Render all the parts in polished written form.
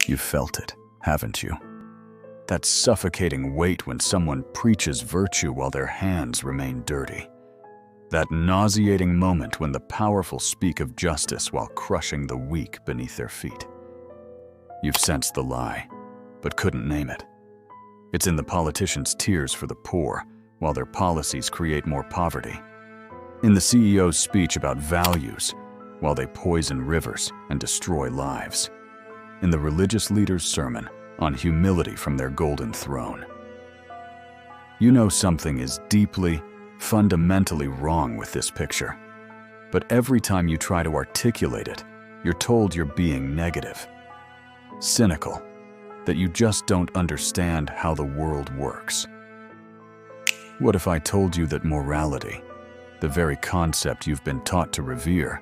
You've felt it, haven't you? That suffocating weight when someone preaches virtue while their hands remain dirty. That nauseating moment when the powerful speak of justice while crushing the weak beneath their feet. You've sensed the lie, but couldn't name it. It's in the politicians' tears for the poor, while their policies create more poverty. In the CEO's speech about values, while they poison rivers and destroy lives. In the religious leader's sermon on humility from their golden throne. You know something is deeply, fundamentally wrong with this picture. But every time you try to articulate it, you're told you're being negative, cynical, that you just don't understand how the world works. What if I told you that morality, the very concept you've been taught to revere,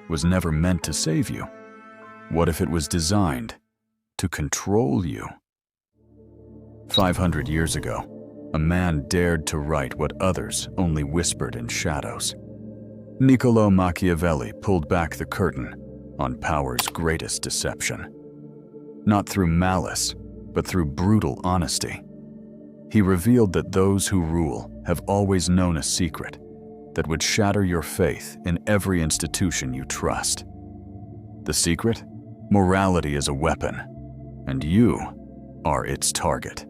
was never meant to save you? What if it was designed to control you? 500 years ago, a man dared to write what others only whispered in shadows. Niccolò Machiavelli pulled back the curtain on power's greatest deception. Not through malice, but through brutal honesty. He revealed that those who rule have always known a secret that would shatter your faith in every institution you trust. The secret? Morality is a weapon, and you are its target.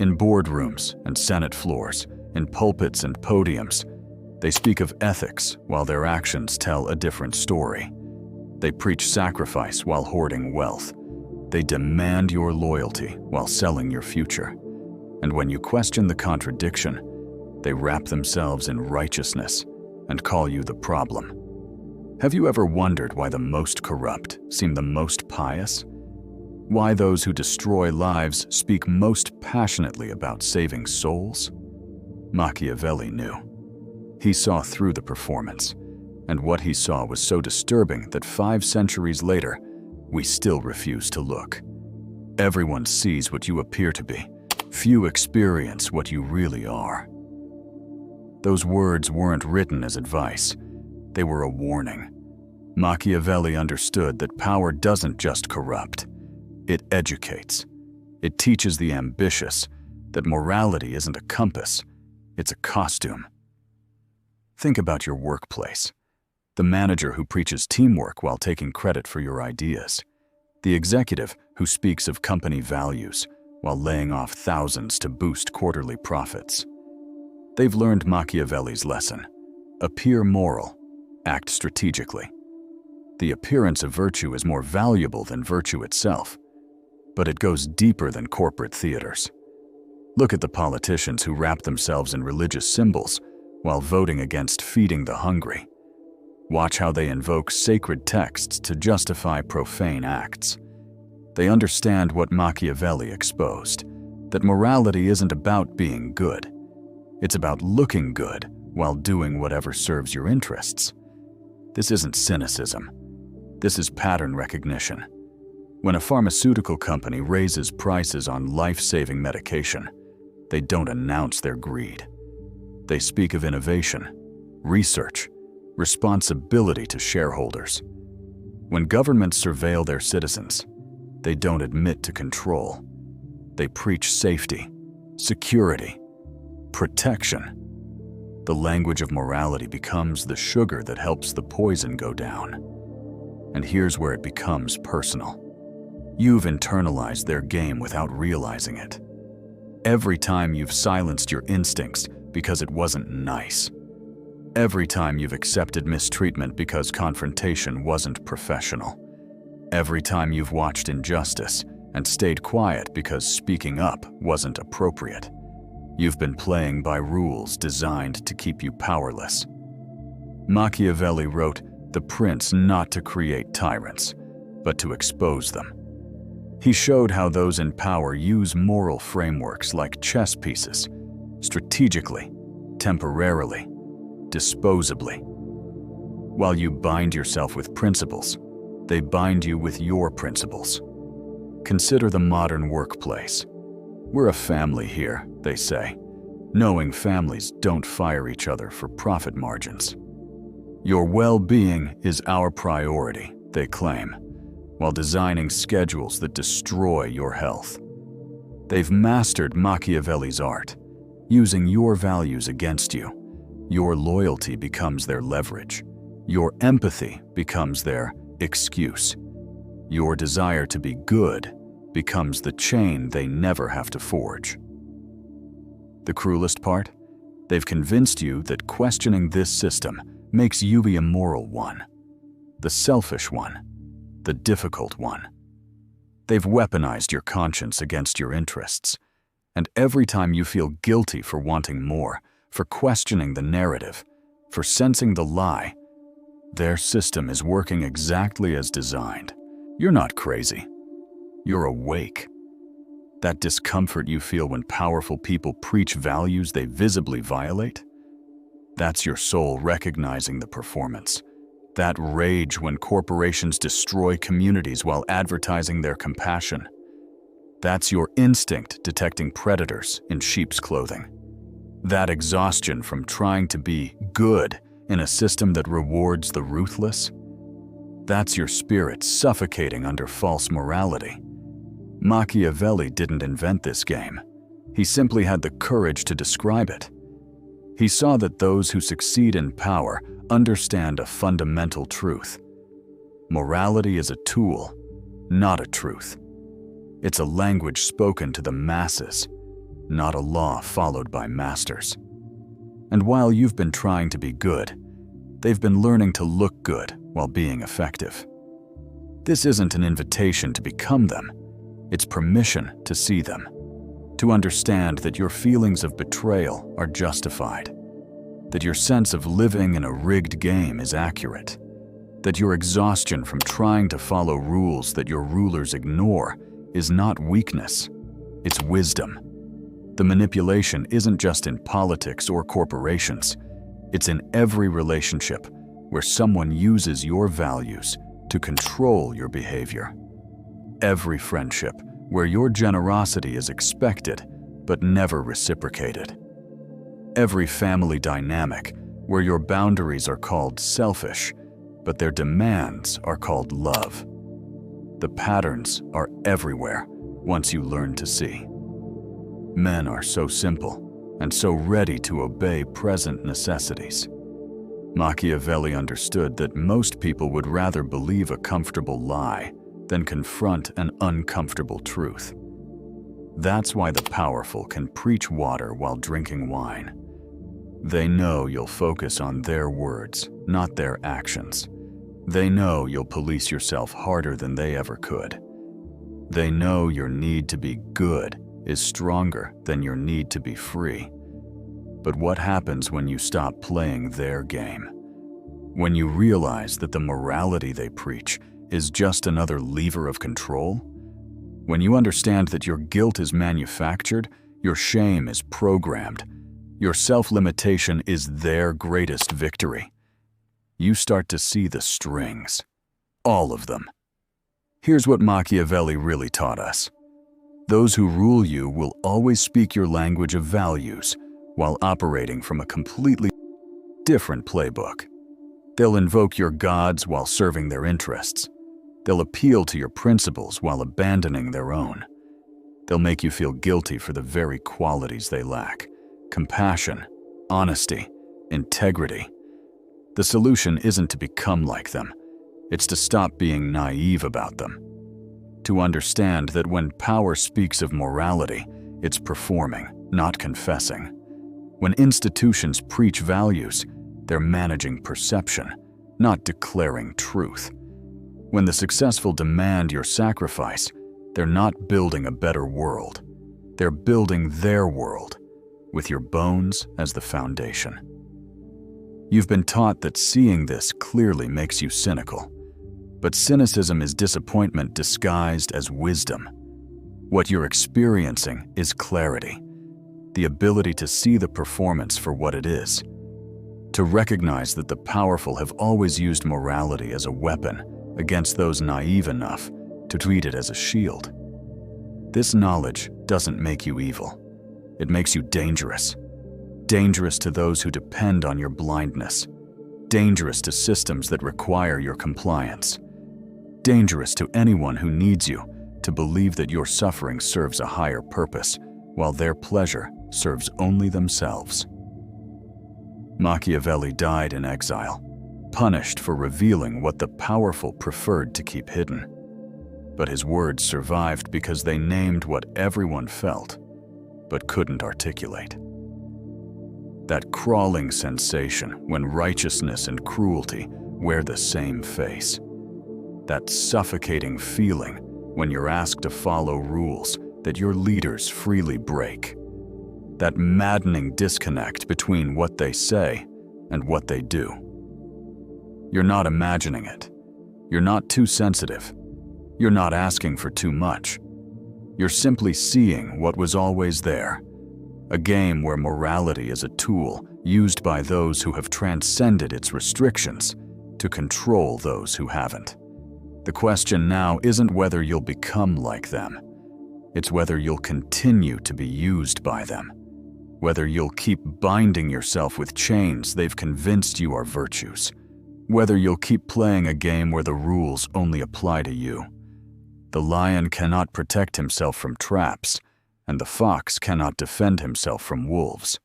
In boardrooms and Senate floors, in pulpits and podiums, they speak of ethics while their actions tell a different story. They preach sacrifice while hoarding wealth. They demand your loyalty while selling your future. And when you question the contradiction, they wrap themselves in righteousness and call you the problem. Have you ever wondered why the most corrupt seem the most pious? Why those who destroy lives speak most passionately about saving souls? Machiavelli knew. He saw through the performance, and what he saw was so disturbing that 5 centuries later, we still refuse to look. Everyone sees what you appear to be. Few experience what you really are. Those words weren't written as advice. They were a warning. Machiavelli understood that power doesn't just corrupt. It educates. It teaches the ambitious that morality isn't a compass, it's a costume. Think about your workplace. The manager who preaches teamwork while taking credit for your ideas. The executive who speaks of company values while laying off thousands to boost quarterly profits. They've learned Machiavelli's lesson. Appear moral, act strategically. The appearance of virtue is more valuable than virtue itself, but it goes deeper than corporate theaters. Look at the politicians who wrap themselves in religious symbols while voting against feeding the hungry. Watch how they invoke sacred texts to justify profane acts. They understand what Machiavelli exposed, that morality isn't about being good. It's about looking good while doing whatever serves your interests. This isn't cynicism. This is pattern recognition. When a pharmaceutical company raises prices on life-saving medication, they don't announce their greed. They speak of innovation, research, responsibility to shareholders. When governments surveil their citizens, they don't admit to control. They preach safety, security, protection. The language of morality becomes the sugar that helps the poison go down. And here's where it becomes personal. You've internalized their game without realizing it. Every time you've silenced your instincts because it wasn't nice. Every time you've accepted mistreatment because confrontation wasn't professional. Every time you've watched injustice and stayed quiet because speaking up wasn't appropriate. You've been playing by rules designed to keep you powerless. Machiavelli wrote, "The prince not to create tyrants, but to expose them." He showed how those in power use moral frameworks like chess pieces, strategically, temporarily, disposably. While you bind yourself with principles, they bind you with your principles. Consider the modern workplace. We're a family here, they say, knowing families don't fire each other for profit margins. Your well-being is our priority, they claim. while designing schedules that destroy your health. They've mastered Machiavelli's art, using your values against you. Your loyalty becomes their leverage. Your empathy becomes their excuse. Your desire to be good becomes the chain they never have to forge. The cruelest part? They've convinced you that questioning this system makes you the immoral one, the selfish one, the difficult one. They've weaponized your conscience against your interests, and every time you feel guilty for wanting more, for questioning the narrative, for sensing the lie, their system is working exactly as designed. You're not crazy. You're awake. That discomfort you feel when powerful people preach values they visibly violate? That's your soul recognizing the performance. That rage when corporations destroy communities while advertising their compassion. That's your instinct detecting predators in sheep's clothing. That exhaustion from trying to be good in a system that rewards the ruthless. That's your spirit suffocating under false morality. Machiavelli didn't invent this game. He simply had the courage to describe it. He saw that those who succeed in power understand a fundamental truth. Morality is a tool, not a truth. It's a language spoken to the masses, not a law followed by masters. And while you've been trying to be good, they've been learning to look good while being effective. This isn't an invitation to become them. It's permission to see them, to understand that your feelings of betrayal are justified, that your sense of living in a rigged game is accurate, that your exhaustion from trying to follow rules that your rulers ignore is not weakness, it's wisdom. The manipulation isn't just in politics or corporations, it's in every relationship where someone uses your values to control your behavior. Every friendship where your generosity is expected but never reciprocated. Every family dynamic where your boundaries are called selfish, but their demands are called love. The patterns are everywhere once you learn to see. Men are so simple and so ready to obey present necessities. Machiavelli understood that most people would rather believe a comfortable lie than confront an uncomfortable truth. That's why the powerful can preach water while drinking wine. They know you'll focus on their words, not their actions. They know you'll police yourself harder than they ever could. They know your need to be good is stronger than your need to be free. But what happens when you stop playing their game? When you realize that the morality they preach is just another lever of control? When you understand that your guilt is manufactured, your shame is programmed, your self-limitation is their greatest victory, you start to see the strings. All of them. Here's what Machiavelli really taught us. Those who rule you will always speak your language of values while operating from a completely different playbook. They'll invoke your gods while serving their interests. They'll appeal to your principles while abandoning their own. They'll make you feel guilty for the very qualities they lack: compassion, honesty, integrity. The solution isn't to become like them. It's to stop being naive about them. To understand that when power speaks of morality, it's performing, not confessing. When institutions preach values, they're managing perception, not declaring truth. When the successful demand your sacrifice, they're not building a better world. They're building their world, with your bones as the foundation. You've been taught that seeing this clearly makes you cynical. But cynicism is disappointment disguised as wisdom. What you're experiencing is clarity, the ability to see the performance for what it is, to recognize that the powerful have always used morality as a weapon against those naive enough to treat it as a shield. This knowledge doesn't make you evil. It makes you dangerous. Dangerous to those who depend on your blindness. Dangerous to systems that require your compliance. dangerous to anyone who needs you to believe that your suffering serves a higher purpose, while their pleasure serves only themselves. Machiavelli died in exile, punished for revealing what the powerful preferred to keep hidden. But his words survived because they named what everyone felt, but couldn't articulate. That crawling sensation when righteousness and cruelty wear the same face. That suffocating feeling when you're asked to follow rules that your leaders freely break. That maddening disconnect between what they say and what they do. You're not imagining it. You're not too sensitive. You're not asking for too much. You're simply seeing what was always there. A game where morality is a tool used by those who have transcended its restrictions to control those who haven't. The question now isn't whether you'll become like them. It's whether you'll continue to be used by them. Whether you'll keep binding yourself with chains they've convinced you are virtues. Whether you'll keep playing a game where the rules only apply to you. The lion cannot protect himself from traps, and the fox cannot defend himself from wolves.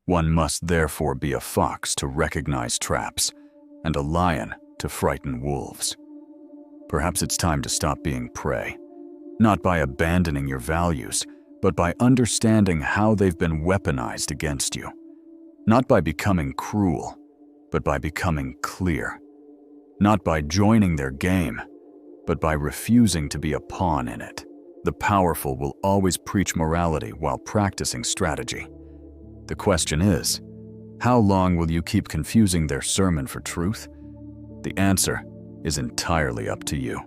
One must therefore be a fox to recognize traps, and a lion to frighten wolves. Perhaps it's time to stop being prey, not by abandoning your values, but by understanding how they've been weaponized against you. Not by becoming cruel, but by becoming clear. Not by joining their game, but by refusing to be a pawn in it. The powerful will always preach morality while practicing strategy. The question is, how long will you keep confusing their sermon for truth? The answer is entirely up to you.